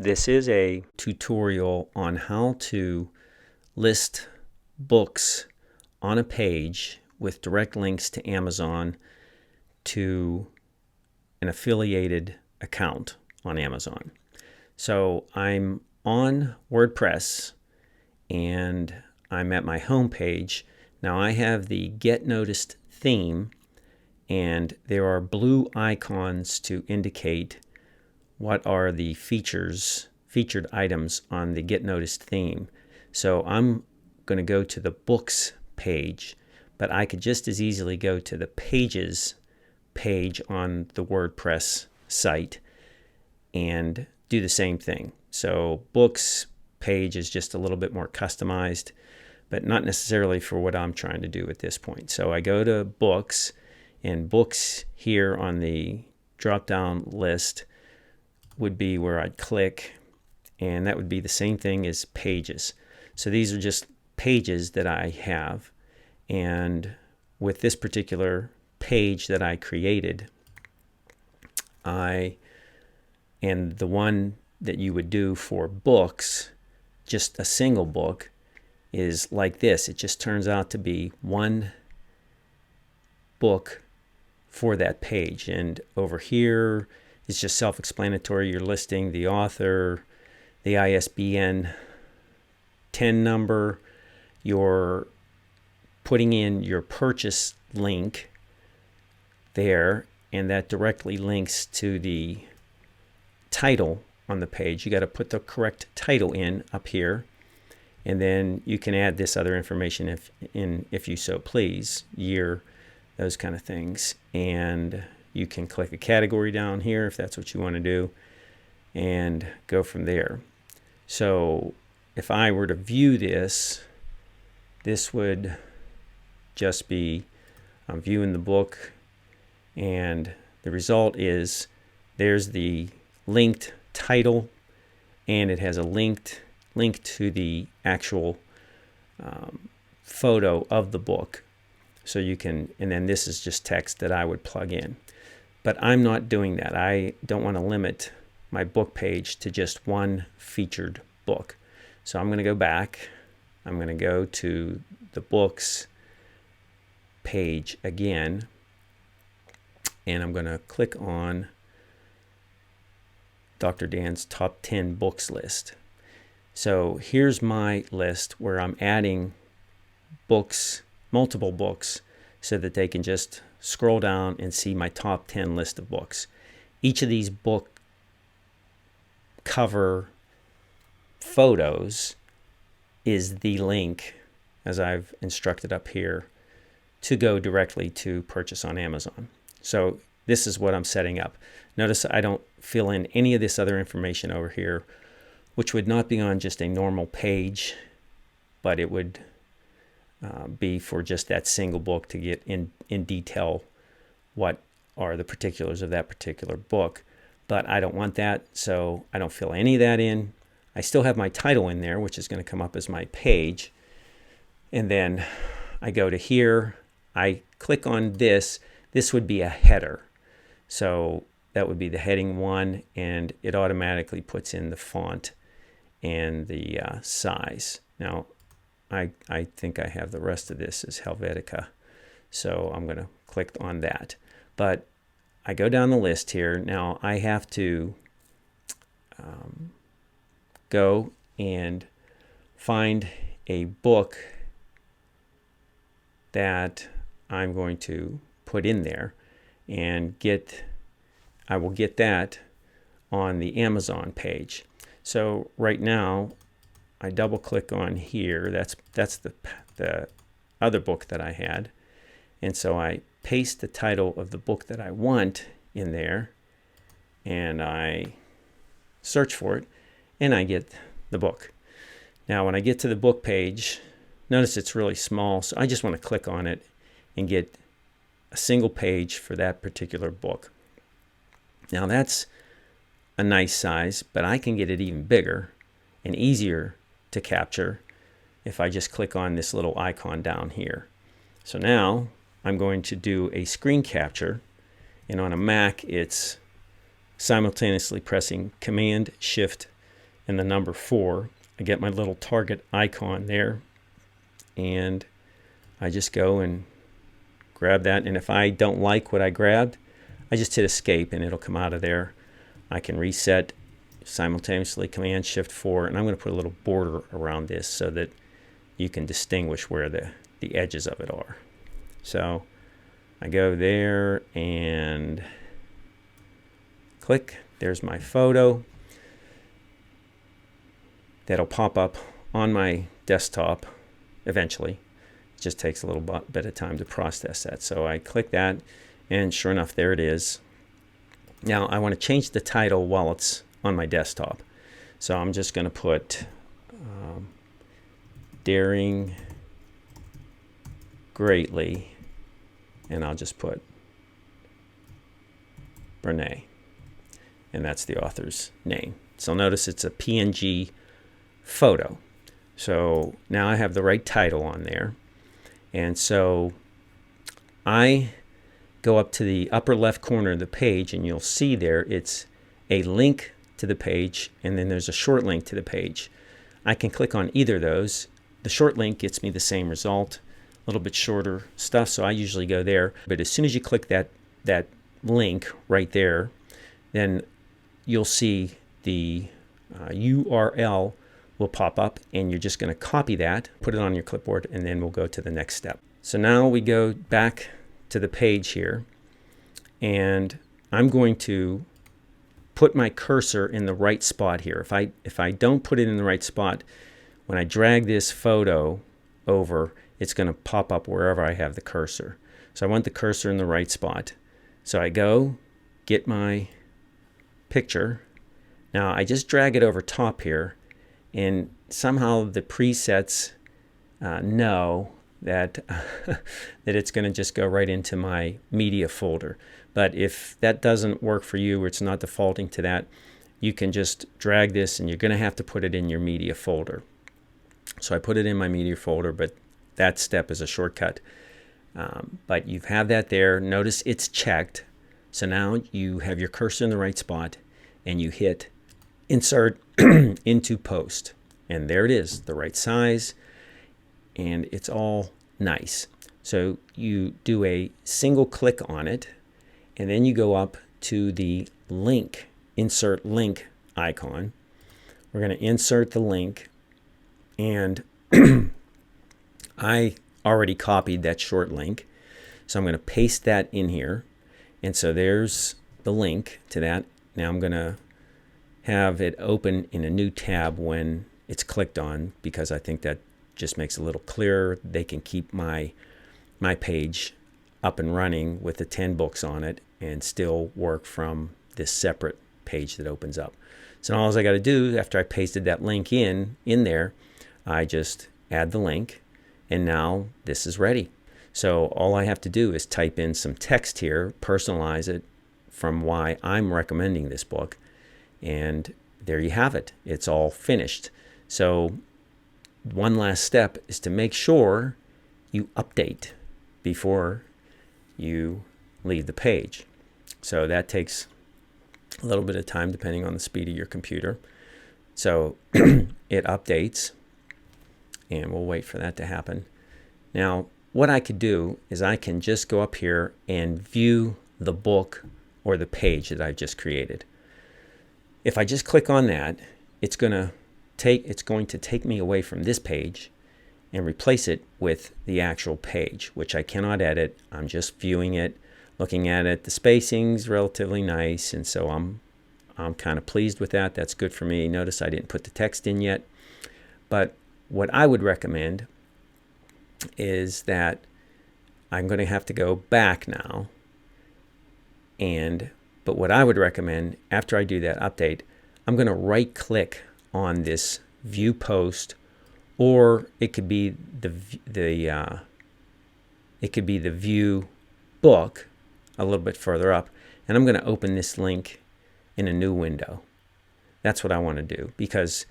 This is a tutorial on how to list books on a page with direct links to Amazon to an affiliated account on Amazon. So I'm on WordPress and I'm at my home page. Now I have the Get Noticed theme, and there are blue icons to indicate what are the featured items on the Get Noticed theme. So I'm going to go to the books page, but I could just as easily go to the pages page on the WordPress site and do the same thing. So books page is just a little bit more customized, but not necessarily for what I'm trying to do at this point. So I go to books, and books here on the drop down list would be where I'd click, and that would be the same thing as pages. So these are just pages that I have, and with this particular page that I created, and the one that you would do for books, just a single book, is like this. It just turns out to be one book for that page, and over here it's just self-explanatory. You're listing the author, the ISBN 10 number, you're putting in your purchase link there, and that directly links to the title on the page. You got to put the correct title in up here, and then you can add this other information if you so please, year, those kind of things. And you can click a category down here if that's what you want to do, and go from there. So if I were to view this, this would just be I'm viewing the book, and the result is there's the linked title, and it has a link to the actual photo of the book. So you can, and then this is just text that I would plug in. But I'm not doing that. I don't want to limit my book page to just one featured book. So I'm going to go back. I'm going to go to the books page again, and I'm going to click on Dr. Dan's top 10 books list. So here's my list where I'm adding books, multiple books, so that they can just scroll down and see my top 10 list of books. Each of these book cover photos is the link, as I've instructed up here, to go directly to purchase on Amazon. So this is what I'm setting up. Notice I don't fill in any of this other information over here, which would not be on just a normal page, but it would be for just that single book to get in detail what are the particulars of that particular book. But I don't want that, so I don't fill any of that in. I still have my title in there, which is going to come up as my page. And then I go to here, I click on this. This would be a header. So that would be the heading 1, and it automatically puts in the font and the size. Now, I think I have the rest of this as Helvetica, so I'm going to click on that. But I go down the list here. Now I have to go and find a book that I'm going to put in there, and I will get that on the Amazon page. So right now I double click on here. That's the other book that I had, and so I paste the title of the book that I want in there, and I search for it, and I get the book. Now when I get to the book page, notice it's really small, so I just want to click on it and get a single page for that particular book. Now that's a nice size, but I can get it even bigger and easier to capture if I just click on this little icon down here. So now I'm going to do a screen capture, and on a Mac it's simultaneously pressing Command Shift and the number 4. I get my little target icon there, and I just go and grab that. And if I don't like what I grabbed, I just hit escape and it'll come out of there. I can reset simultaneously, Command Shift 4, and I'm going to put a little border around this so that you can distinguish where the edges of it are. So I go there and click. There's my photo. That'll pop up on my desktop eventually. It just takes a little bit of time to process that. So I click that, and sure enough, there it is. Now I want to change the title while it's on my desktop. So I'm just going to put Daring Greatly, and I'll just put Brene, and that's the author's name. So notice it's a PNG photo. So now I have the right title on there, and so I go up to the upper left corner of the page, and you'll see there it's a link to the page, and then there's a short link to the page. I can click on either of those. The short link gets me the same result, a little bit shorter stuff, so I usually go there. But as soon as you click that link right there, then you'll see the URL will pop up, and you're just going to copy that, put it on your clipboard, and then we'll go to the next step. So now we go back to the page here, and I'm going to put my cursor in the right spot here. If I don't put it in the right spot, when I drag this photo over, it's going to pop up wherever I have the cursor. So I want the cursor in the right spot. So I go get my picture. Now I just drag it over top here, and somehow the presets know that that it's going to just go right into my media folder. But if that doesn't work for you, or it's not defaulting to that, you can just drag this, and you're going to have to put it in your media folder. So I put it in my media folder, but that step is a shortcut. But you have that there. Notice it's checked. So now you have your cursor in the right spot, and you hit Insert into Post. And there it is, the right size, and it's all nice. So you do a single click on it, and then you go up to the link, Insert Link icon. We're going to insert the link, and I already copied that short link, so I'm going to paste that in here. And so there's the link to that. Now I'm going to have it open in a new tab when it's clicked on, because I think that just makes it a little clearer. They can keep my page up and running with the 10 books on it and still work from this separate page that opens up. So all I got to do after I pasted that link in there, I just add the link, and now this is ready. So all I have to do is type in some text here, personalize it from why I'm recommending this book, and there you have it. It's all finished. So one last step is to make sure you update before you leave the page. So that takes a little bit of time depending on the speed of your computer. So it updates, and we'll wait for that to happen. Now, what I could do is I can just go up here and view the book or the page that I've just created. If I just click on that, it's going to take me away from this page and replace it with the actual page, which I cannot edit. I'm just viewing it, looking at it. The spacing's relatively nice, and so I'm kind of pleased with that. That's good for me. Notice I didn't put the text in yet. But what I would recommend is that I'm going to have to go back now. But what I would recommend after I do that update, I'm going to right click on this view post, or it could be the view book a little bit further up, and I'm going to open this link in a new window. That's what I want to do, because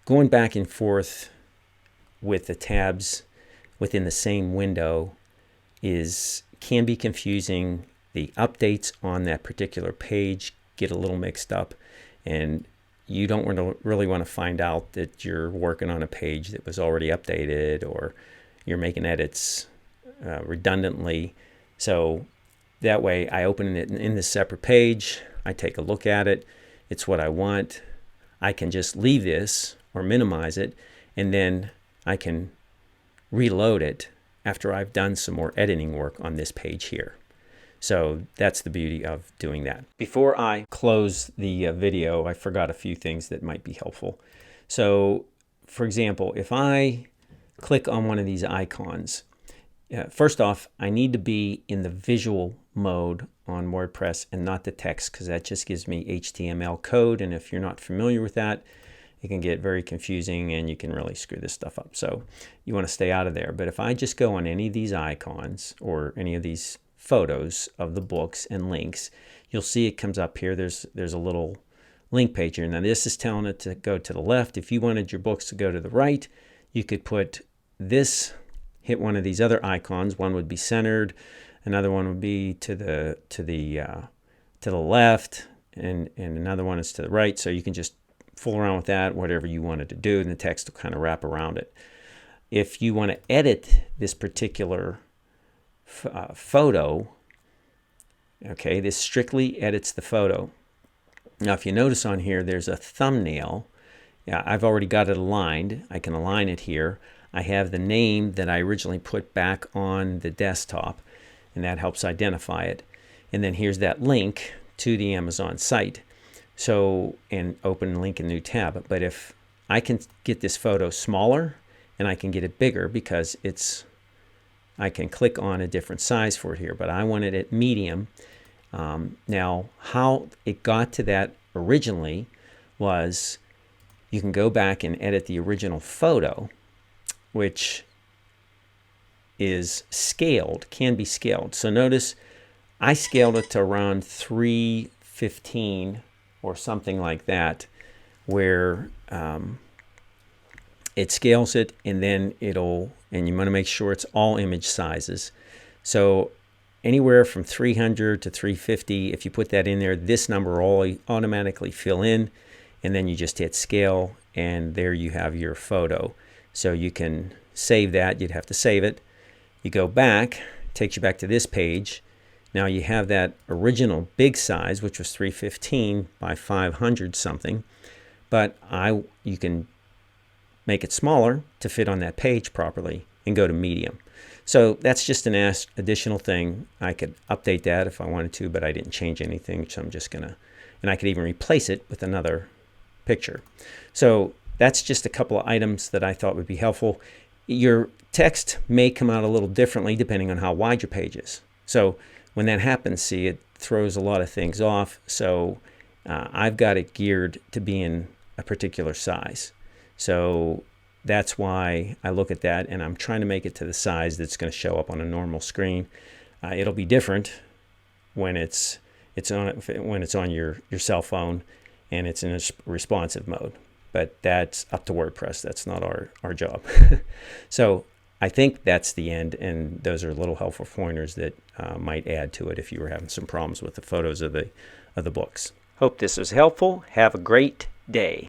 going back and forth with the tabs within the same window can be confusing. The updates on that particular page get a little mixed up, and you don't really want to find out that you're working on a page that was already updated, or you're making edits redundantly. So that way I open it in this separate page, I take a look at it, it's what I want. I can just leave this or minimize it, and then I can reload it after I've done some more editing work on this page here. So that's the beauty of doing that. Before I close the video, I forgot a few things that might be helpful. So for example, if I click on one of these icons, first off, I need to be in the visual mode on WordPress and not the text, because that just gives me HTML code, and if you're not familiar with that, it can get very confusing and you can really screw this stuff up. So you want to stay out of there. But if I just go on any of these icons or any of these photos of the books and links, you'll see it comes up here. There's a little link page here. Now this is telling it to go to the left. If you wanted your books to go to the right, you could put this, hit one of these other icons. One would be centered, another one would be to the left, and another one is to the right. So you can just fool around with that, whatever you wanted to do, and the text will kind of wrap around it. If you want to edit this particular photo, okay, this strictly edits the photo. Now if you notice on here, there's a thumbnail. Yeah, I've already got it aligned. I can align it here. I have the name that I originally put back on the desktop, and that helps identify it. And then here's that link to the Amazon site. So, and open link in new tab. But if I can get this photo smaller and I can get it bigger, because I can click on a different size for it here, but I want it at medium. Now, how it got to that originally was you can go back and edit the original photo, which is scaled, can be scaled. So notice I scaled it to around 315 or something like that, where it scales it, and then and you want to make sure it's all image sizes. So anywhere from 300 to 350, if you put that in there, this number will automatically fill in, and then you just hit scale, and there you have your photo. So you can save that. You'd have to save it. You go back, takes you back to this page. Now you have that original big size, which was 315 by 500 something, but you can make it smaller to fit on that page properly and go to medium. So that's just an additional thing. I could update that if I wanted to, but I didn't change anything, so I'm just gonna, and I could even replace it with another picture. So that's just a couple of items that I thought would be helpful. Your text may come out a little differently depending on how wide your page is. So when that happens, see, it throws a lot of things off. So I've got it geared to be in a particular size. So that's why I look at that, and I'm trying to make it to the size that's going to show up on a normal screen. It'll be different when it's on your cell phone and it's in a responsive mode. But that's up to WordPress. That's not our job. So I think that's the end, and those are little helpful pointers that might add to it if you were having some problems with the photos of the books. Hope this was helpful. Have a great day.